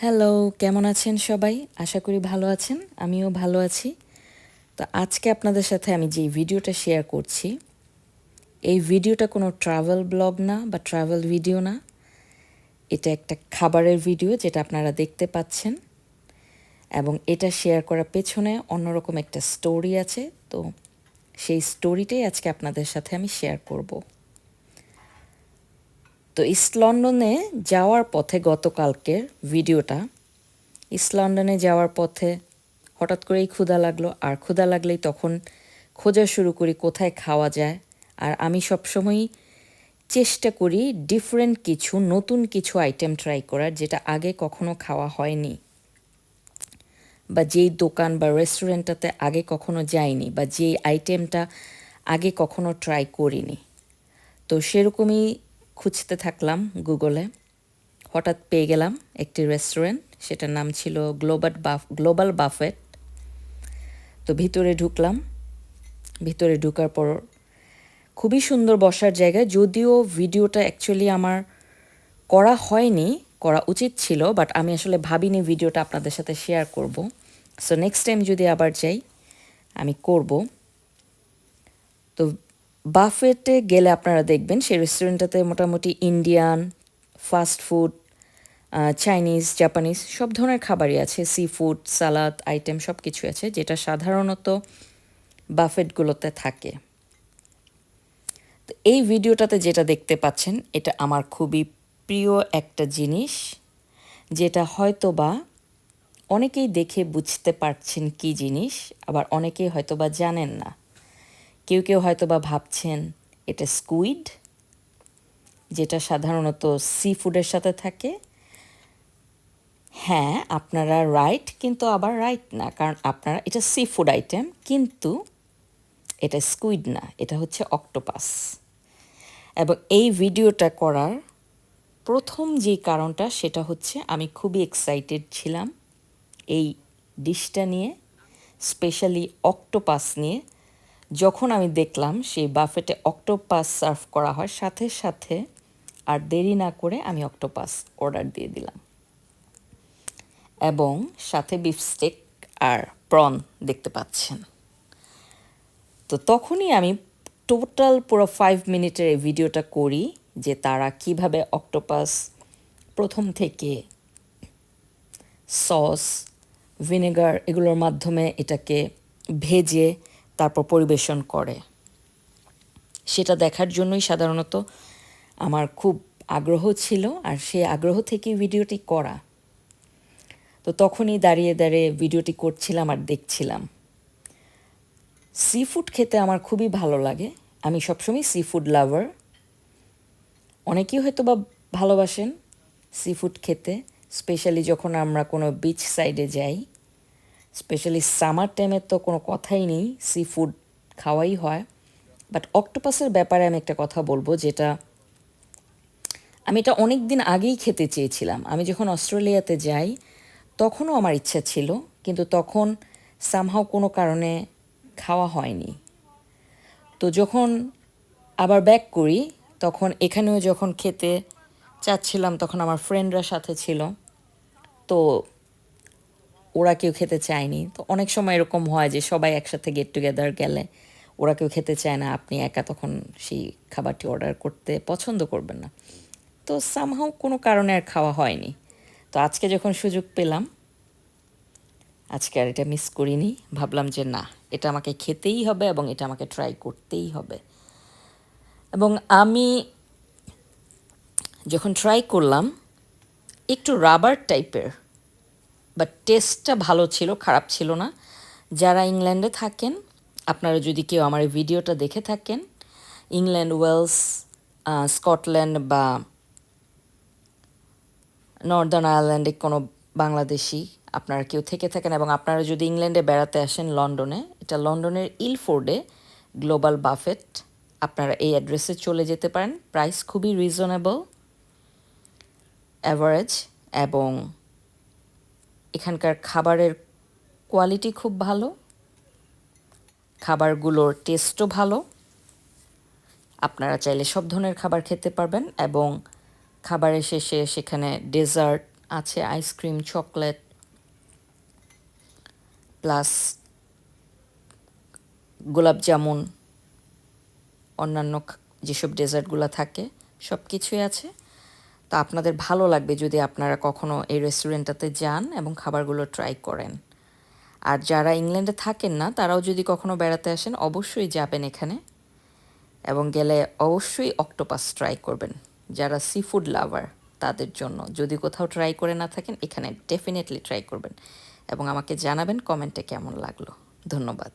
Hello, কেমন আছেন সবাই? আশা করি ভালো আছেন। আমিও ভালো আছি। তো আজকে আপনাদের সাথে আমি যে ভিডিওটা শেয়ার করছি, এই ভিডিওটা কোনো ট্রাভেল ব্লগ না বা ট্রাভেল ভিডিও না। এটা একটা খাবারের ভিডিও যেটা আপনারা দেখতে পাচ্ছেন, এবং এটা শেয়ার করার পেছনে অন্যরকম একটা স্টোরি আছে। তো সেই স্টোরিটাই আজকে আপনাদের সাথে আমি শেয়ার করব। তো ইস্ট লন্ডনে যাওয়ার পথে গতকালকের ভিডিওটা, ইস্ট লন্ডনে যাওয়ার পথে হঠাৎ করেই ক্ষুধা লাগলো, আর ক্ষুধা লাগলেই তখন খোঁজা শুরু করি কোথায় খাওয়া যায়। আর আমি সবসময়ই চেষ্টা করি ডিফারেন্ট কিছু, নতুন কিছু আইটেম ট্রাই করার, যেটা আগে কখনো খাওয়া হয়নি, বা যেই দোকান বা রেস্টুরেন্টটাতে আগে কখনো যাইনি, বা যেই আইটেমটা আগে কখনো ট্রাই করিনি। তো সেরকমই খুঁজতে থাকলাম গুগলে। হঠাৎ পেয়ে গেলাম একটি রেস্টুরেন্ট, সেটার নাম ছিল গ্লোবাল বাফেট। তো ভিতরে ঢুকলাম। ভিতরে ঢুকার পর খুবই সুন্দর বসার জায়গা, যদিও ভিডিওটা অ্যাকচুয়ালি আমার করা হয়নি, করা উচিত ছিল, বাট আমি আসলে ভাবিনি ভিডিওটা আপনাদের সাথে শেয়ার করব। সো নেক্সট টাইম যদি আবার যাই আমি করব। তো বাফেটে গেলে আপনারা দেখবেন সেই রেস্টুরেন্টটাতে মোটামুটি Indian, fast food, Chinese, Japanese সব ধরনের খাবারই আছে। সি ফুড, সালাদ আইটেম সব কিছু আছে, যেটা সাধারণত বাফেটগুলোতে থাকে। তো এই ভিডিওটাতে যেটা দেখতে পাচ্ছেন, এটা আমার খুবই প্রিয় একটা জিনিস, যেটা হয়তো বা অনেকেই দেখে বুঝতে পারছেন কি জিনিস, আবার অনেকেই হয়তো বা জানেন না। কেউ কেউ হয়তো বা ভাবছেন এটা স্কুইড, যেটা সাধারণত সি ফুডের সাথে থাকে। হ্যাঁ, আপনারা রাইট, কিন্তু আবার রাইট না, কারণ আপনারা এটা সি ফুড আইটেম, কিন্তু এটা স্কুইড না, এটা হচ্ছে অক্টোপাস। এবং এই ভিডিওটা করার প্রথম যে কারণটা, সেটা হচ্ছে আমি খুবই এক্সাইটেড ছিলাম এই ডিশটা নিয়ে, স্পেশালি অক্টোপাস নিয়ে। যখন আমি দেখলাম সেই বাফেটে অক্টোপাস সার্ভ করা হয়, সাথে সাথে আর দেরি না করে আমি অক্টোপাস অর্ডার দিয়ে দিলাম, এবং সাথে বিফস্টেক আর প্রন দেখতে পাচ্ছেন। তো তখনই আমি টোটাল পুরো 5 মিনিটের এই ভিডিওটা করি, যে তারা কিভাবে অক্টোপাস প্রথম থেকে সস, ভিনেগার এগুলোর মাধ্যমে এটাকে ভেজে তারপর পরিবেশন করে, সেটা দেখার জন্যই সাধারণত আমার খুব আগ্রহ ছিল, আর সেই আগ্রহ থেকেই ভিডিওটি করা। তো তখনই দাঁড়িয়ে দাঁড়িয়ে ভিডিওটি করছিলাম আর দেখছিলাম। সি ফুড খেতে আমার খুবই ভালো লাগে, আমি সবসময় সি ফুড লাভার। অনেকেই হয়তো বা ভালোবাসেন সি ফুড খেতে, স্পেশালি যখন আমরা কোনো বিচ সাইডে যাই, স্পেশালি সামার টাইমে তো কোনো কথাই নেই, সি ফুড খাওয়াই হয়। বাট অক্টোপাসের ব্যাপারে আমি একটা কথা বলবো, যেটা আমি এটা অনেক দিন আগেই খেতে চেয়েছিলাম। আমি যখন অস্ট্রেলিয়াতে যাই তখনও আমার ইচ্ছা ছিল, কিন্তু তখন সামহাও কোনো কারণে খাওয়া হয়নি। তো যখন আবার ব্যাক করি, তখন এখানেও যখন খেতে চাচ্ছিলাম, তখন আমার ফ্রেন্ডরা সাথে ছিল, তো ওরা কেউ খেতে চায়নি। তো অনেক সময় এরকম হয় যে সবাই একসাথে গেট টুগেদার গেলে ওরা কেউ খেতে চায় না, আপনি একা তখন সেই খাবারটি অর্ডার করতে পছন্দ করবেন না। তো সামহাও কোনো কারণে আর খাওয়া হয়নি। তো আজকে যখন সুযোগ পেলাম, আজকে আর এটা মিস করিনি। ভাবলাম যে না, এটা আমাকে খেতেই হবে এবং এটা আমাকে ট্রাই করতেই হবে। এবং আমি যখন ট্রাই করলাম, একটু রাবার টাইপের, বাট টেস্টটা ভালো ছিল, খারাপ ছিল না। যারা ইংল্যান্ডে থাকেন, আপনারা যদি কেউ আমার এই ভিডিওটা দেখে থাকেন, ইংল্যান্ড, ওয়েলস, স্কটল্যান্ড বা নর্দার্ন আয়ারল্যান্ডে কোনো বাংলাদেশি আপনারা কেউ থেকে থাকেন, এবং আপনারা যদি ইংল্যান্ডে বেড়াতে আসেন লন্ডনে, এটা লন্ডনের ইলফোর্ডে গ্লোবাল বাফেট, আপনারা এই অ্যাড্রেসে চলে যেতে পারেন। প্রাইস খুবই রিজনেবল, অ্যাভারেজ, এবং এখানকার খাবারের কোয়ালিটি খুব ভালো, খাবারগুলোর টেস্টও ভালো। আপনারা চাইলে সব ধরনের খাবার খেতে পারবেন, এবং খাবারের শেষে সেখানে ডেজার্ট আছে আইসক্রিম, চকলেট, প্লাস গোলাপ জামুন, অন্যান্য যেসব ডেজার্টগুলো থাকে সব কিছুই আছে। তো আপনাদের ভালো লাগবে যদি আপনারা কখনো এই রেস্টুরেন্টটাতে যান এবং খাবারগুলো ট্রাই করেন। আর যারা ইংল্যান্ডে থাকেন না তারাও যদি কখনো বেড়াতে আসেন অবশ্যই যাবেন এখানে, এবং গেলে অবশ্যই অক্টোপাস ট্রাই করবেন। যারা সি ফুড লাভার তাদের জন্য, যদি কোথাও ট্রাই করে না থাকেন এখানে ডেফিনেটলি ট্রাই করবেন এবং আমাকে জানাবেন কমেন্টে কেমন লাগলো। ধন্যবাদ।